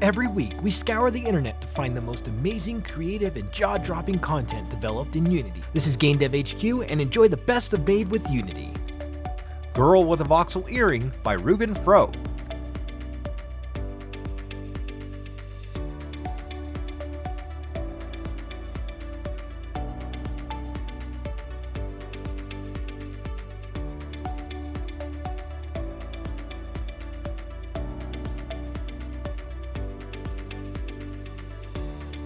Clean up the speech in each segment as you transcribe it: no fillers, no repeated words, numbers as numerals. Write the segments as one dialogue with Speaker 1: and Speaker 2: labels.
Speaker 1: Every week, we scour the internet to find the most amazing, creative, and jaw-dropping content developed in Unity. This is Game Dev HQ, and enjoy the best of Made with Unity. Girl with a Voxel Earring by Ruben Fro.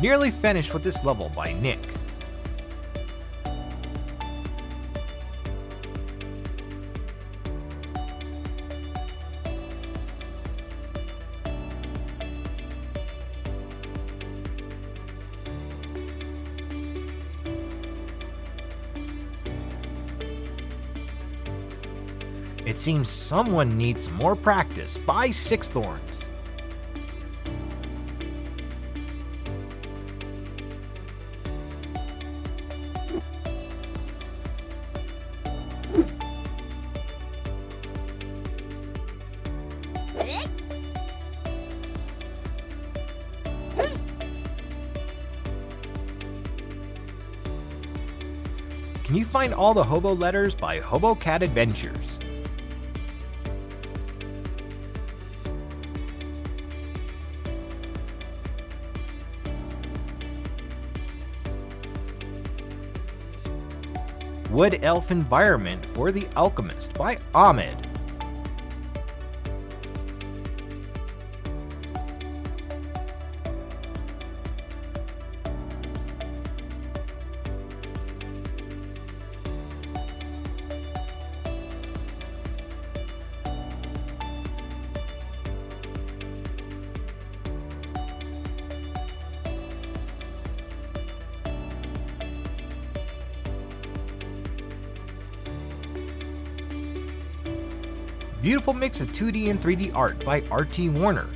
Speaker 1: Nearly finished with this level by Nick. It seems someone needs more practice by Sixthorns. Can you find all the Hobo letters by Hobo Cat Adventures? Wood Elf Environment for the Alchemist by Ahmed. Beautiful mix of 2D and 3D art by R.T. Warner.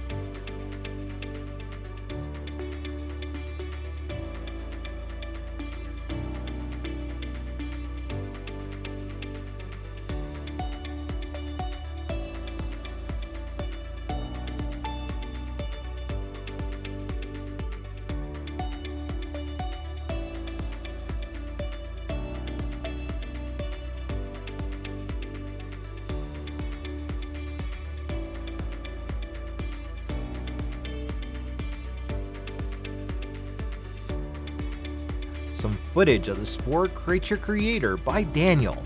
Speaker 1: Some footage of the Spore Creature Creator by Daniel.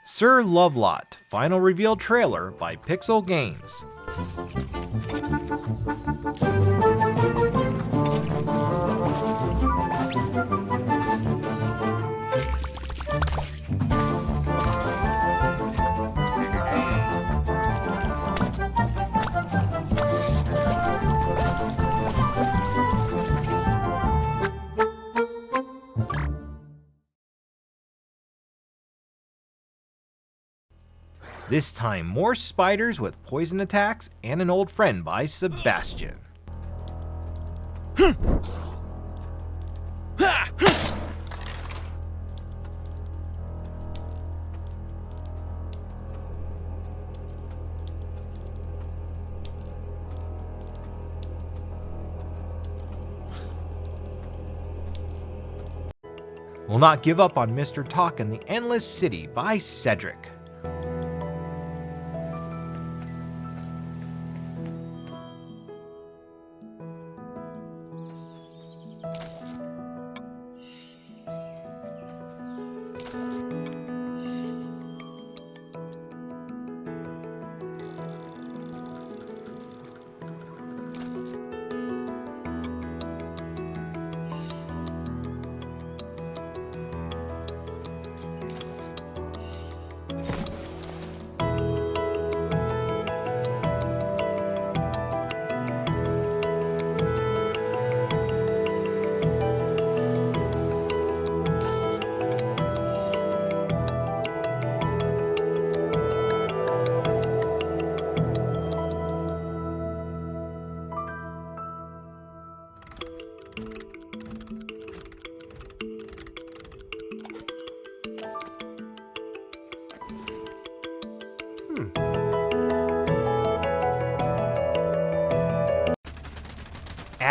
Speaker 1: Sir Lovelot Final Reveal Trailer by Pixel Games. This time, more spiders with poison attacks and an old friend by Sebastian. Will not give up on Mr. Talk in the Endless City by Cedric.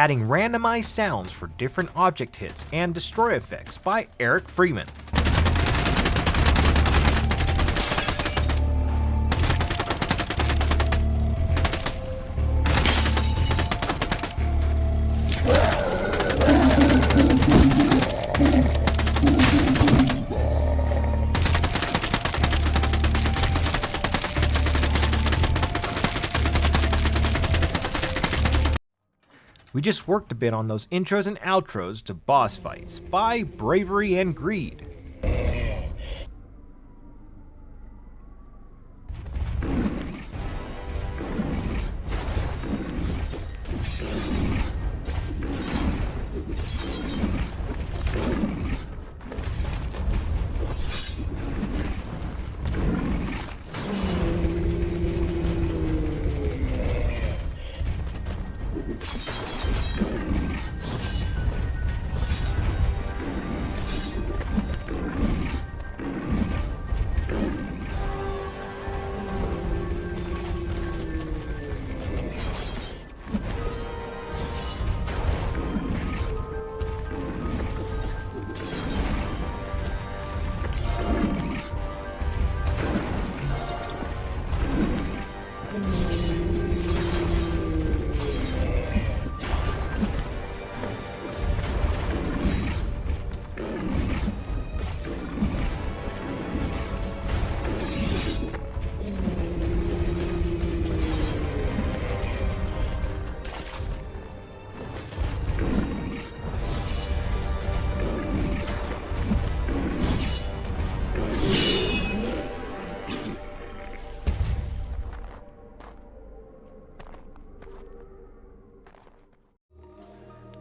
Speaker 1: adding randomized sounds for different object hits and destroy effects by Eric Freeman. We just worked a bit on those intros and outros to boss fights by Bravery and Greed.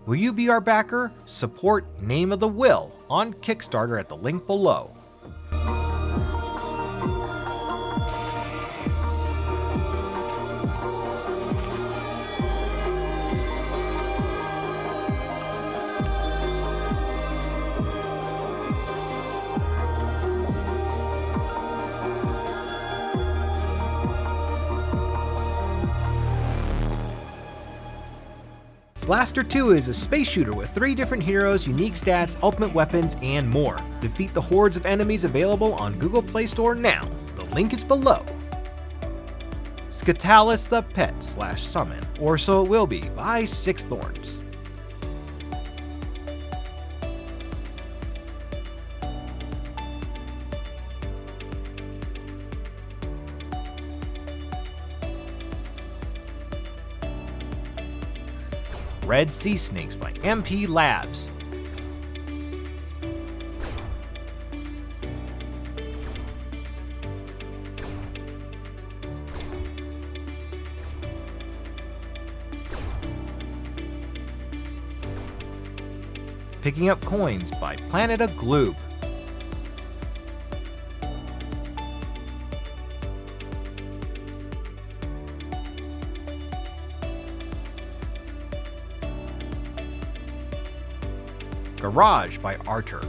Speaker 1: Will you be our backer? Support Name of the Will on Kickstarter at the link below. Blaster 2 is a space shooter with 3 different heroes, unique stats, ultimate weapons, and more. Defeat the hordes of enemies available on Google Play Store now. The link is below. Scatalis the Pet /Summon, or So It Will Be, by Six Thorns. Red Sea Snakes by MP Labs. Picking Up Coins by Planeta Gloob. Garage by Archer.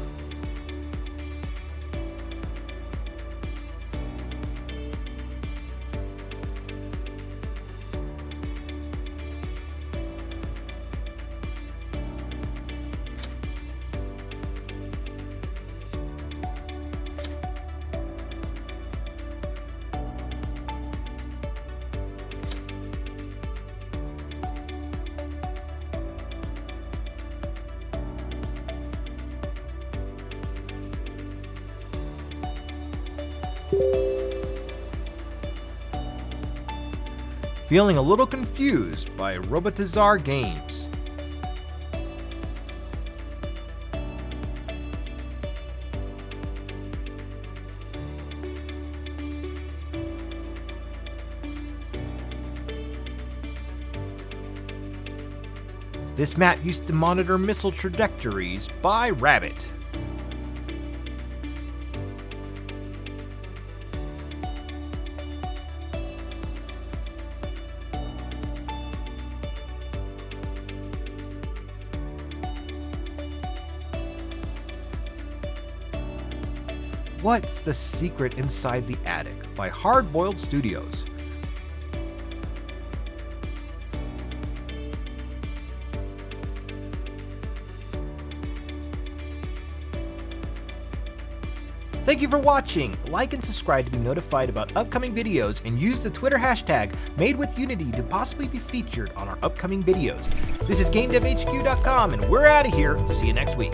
Speaker 1: Feeling a Little Confused by Robotizar Games. This map used to monitor missile trajectories by Rabbit. What's the Secret Inside the Attic by Hardboiled Studios. Thank you for watching. Like and subscribe to be notified about upcoming videos, and use the Twitter hashtag MadeWithUnity to possibly be featured on our upcoming videos. This is GameDevHQ.com, and we're out of here. See you next week.